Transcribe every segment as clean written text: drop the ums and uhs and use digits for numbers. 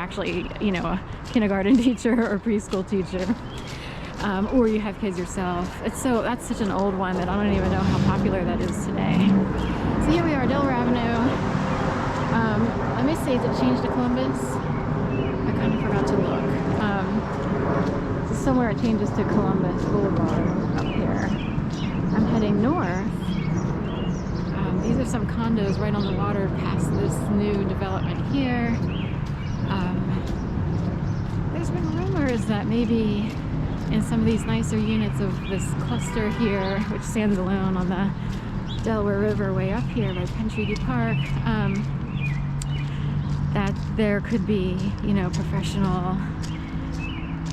actually, you know, a kindergarten teacher or preschool teacher, or you have kids yourself. That's such an old one that I don't even know how popular that is today. So here we are, Delaware Avenue. Let me see, is it changed to Columbus? I kind of forgot to look. So somewhere it changes to Columbus Boulevard up here. I'm heading north. These are some condos right on the water past this new development here. There's been rumors that maybe in some of these nicer units of this cluster here, which stands alone on the Delaware River way up here by Penn Treaty Park, that there could be, you know, professional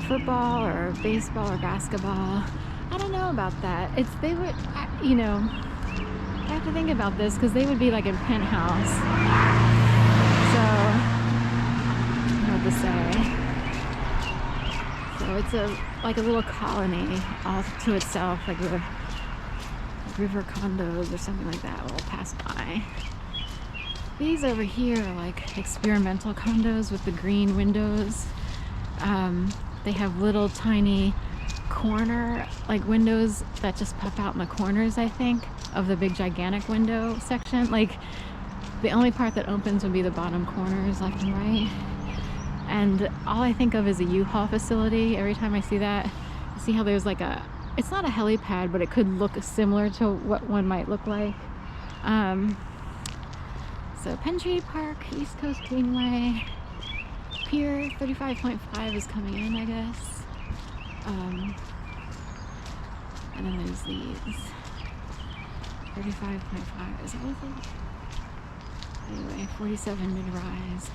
football or baseball or basketball. I don't know about that. They would, you know, I have to think about this because they would be like in penthouse. So, I don't know what to say. So it's like a little colony all to itself, like the river condos or something like that will pass by. These over here are like experimental condos with the green windows. They have little tiny corner like windows that just pop out in the corners, I think, of the big gigantic window section. Like the only part that opens would be the bottom corners left and right. And all I think of is a U-Haul facility. Every time I see that, I see how there's like it's not a helipad, but it could look similar to what one might look like. So Penn Treaty Park, East Coast Greenway, Pier 35.5 is coming in, I guess. And then there's these 35.5 is what is it? Anyway, 47 mid-rise.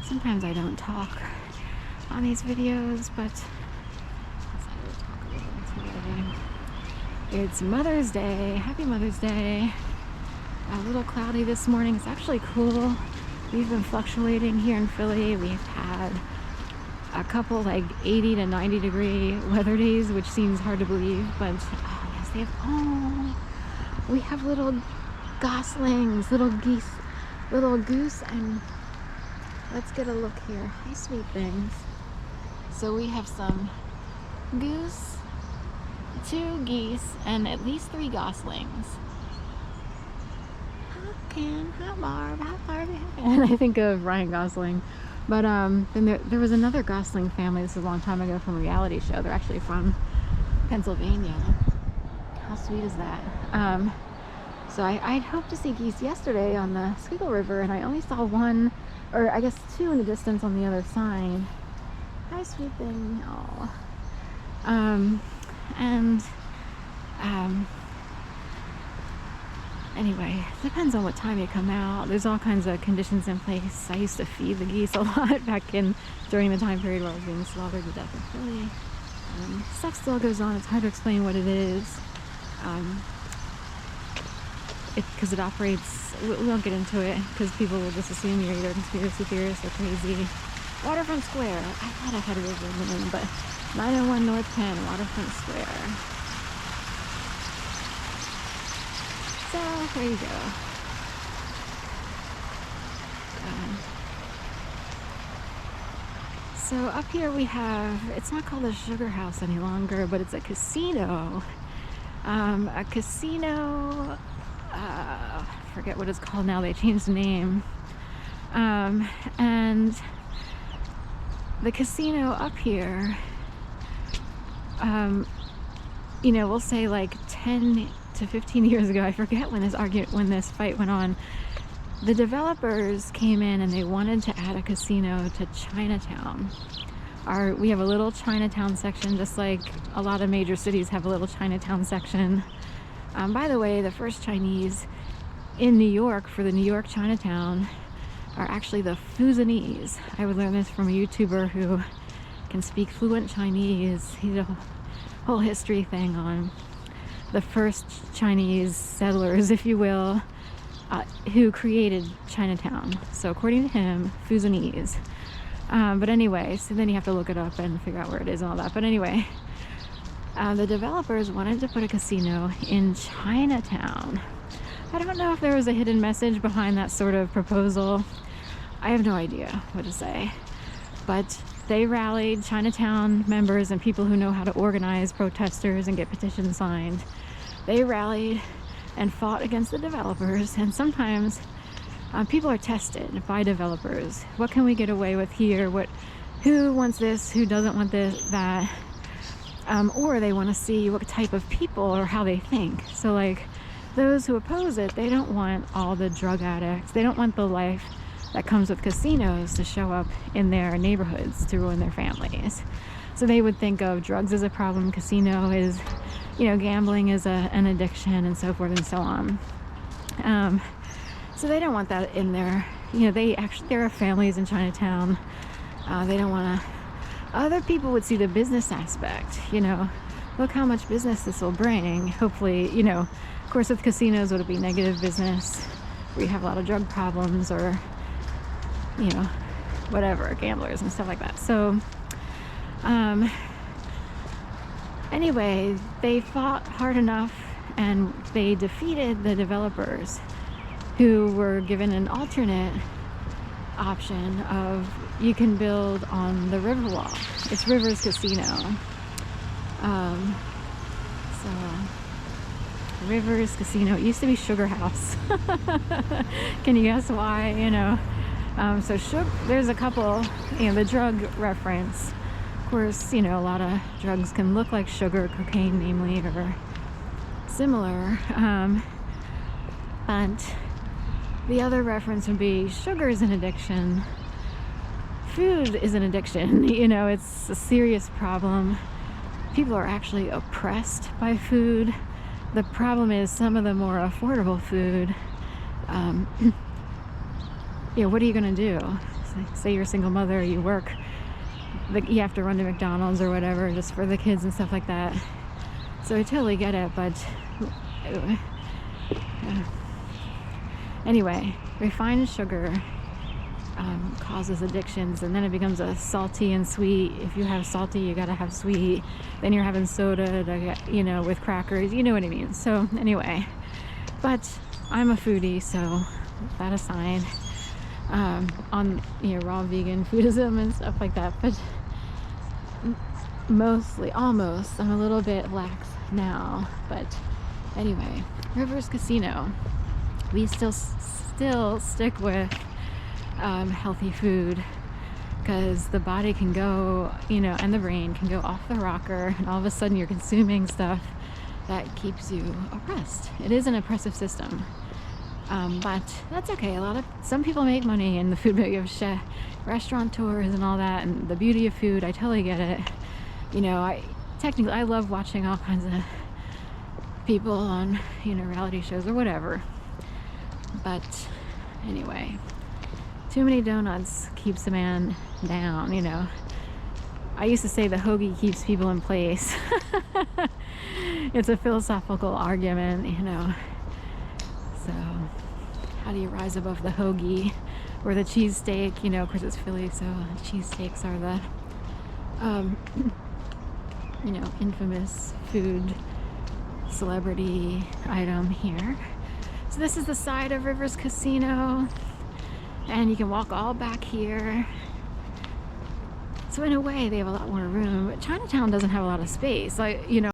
Sometimes I don't talk on these videos, but I will talk a little today. It's Mother's Day. Happy Mother's Day. A little cloudy this morning. It's actually cool. We've been fluctuating here in Philly. We've had a couple like 80 to 90 degree weather days, which seems hard to believe, but oh yes, we have little goslings, little geese, little goose, and let's get a look here. Hi, sweet things. So we have some goose, 2 geese, and at least 3 goslings. Hi Barb, hi Barbie. And I think of Ryan Gosling. But then there was another Gosling family, this is a long time ago, from a reality show. They're actually from Pennsylvania. How sweet is that? So I'd hoped to see geese yesterday on the Squeakle River, and I only saw 1, or I guess 2 in the distance on the other side. Hi, sweet thing. Oh. Anyway, depends on what time you come out. There's all kinds of conditions in place. I used to feed the geese a lot during the time period where I was being slaughtered to death in Philly. Stuff still goes on. It's hard to explain what it is. Because it operates, we won't get into it because people will just assume you're either a conspiracy theorist or crazy. Waterfront Square. I thought I had a river name, but 901 North Penn, Waterfront Square. So there you go. So up here we have, it's not called a sugar house any longer, but it's a casino. I forget what it's called now, they changed the name. And the casino up here, you know, we'll say like 10 to 15 years ago, I forget when this fight went on, the developers came in and they wanted to add a casino to Chinatown. We have a little Chinatown section, just like a lot of major cities have a little Chinatown section. By the way, the first Chinese in New York for the New York Chinatown are actually the Fusanese. I would learn this from a YouTuber who can speak fluent Chinese. He did a whole history thing on the first Chinese settlers, if you will, who created Chinatown. So according to him, Fusanese. But anyway, so then you have to look it up and figure out where it is and all that. But anyway, the developers wanted to put a casino in Chinatown. I don't know if there was a hidden message behind that sort of proposal, I have no idea what to say. But they rallied Chinatown members and people who know how to organize protesters and get petitions signed. They rallied and fought against the developers. And sometimes people are tested by developers. What can we get away with here? Who wants this? Who doesn't want this? That? Or they want to see what type of people or how they think. So like those who oppose it, they don't want all the drug addicts. They don't want the life that comes with casinos to show up in their neighborhoods to ruin their families. So they would think of drugs as a problem, casino is, gambling is an addiction, and so forth and so on. So they don't want that in there. There are families in Chinatown. They don't want to. Other people would see the business aspect. Look how much business this will bring. Hopefully, of course, with casinos, would it be negative business where you have a lot of drug problems or whatever, gamblers and stuff like that. So anyway, they fought hard enough and they defeated the developers who were given an alternate option of you can build on the Riverwalk. It's Rivers Casino. So Rivers Casino, it used to be Sugar House. Can you guess why? There's a couple, the drug reference. Of course, a lot of drugs can look like sugar, cocaine namely, or similar. But the other reference would be sugar is an addiction. Food is an addiction. It's a serious problem. People are actually oppressed by food. The problem is some of the more affordable food. What are you going to do? Say you're a single mother, you work, you have to run to McDonald's or whatever just for the kids and stuff like that. So I totally get it, but anyway, refined sugar causes addictions, and then it becomes a salty and sweet. If you have salty, you gotta have sweet. Then you're having soda with crackers. You know what I mean. So anyway, but I'm a foodie, so that aside, on raw vegan foodism and stuff like that, but almost I'm a little bit lax now. But anyway, Rivers Casino, we still stick with healthy food, because the body can go, and the brain can go off the rocker, and all of a sudden you're consuming stuff that keeps you oppressed. It is an oppressive system. But that's okay. Some people make money in the food, but you have restaurateurs and all that, and the beauty of food, I totally get it. I love watching all kinds of people on, reality shows or whatever. But anyway, too many donuts keeps a man down, I used to say the hoagie keeps people in place. It's a philosophical argument, So how do you rise above the hoagie or the cheesesteak? Of course it's Philly, so cheesesteaks are the infamous food celebrity item here. So this is the side of Rivers Casino, and you can walk all back here. So in a way they have a lot more room, but Chinatown doesn't have a lot of space.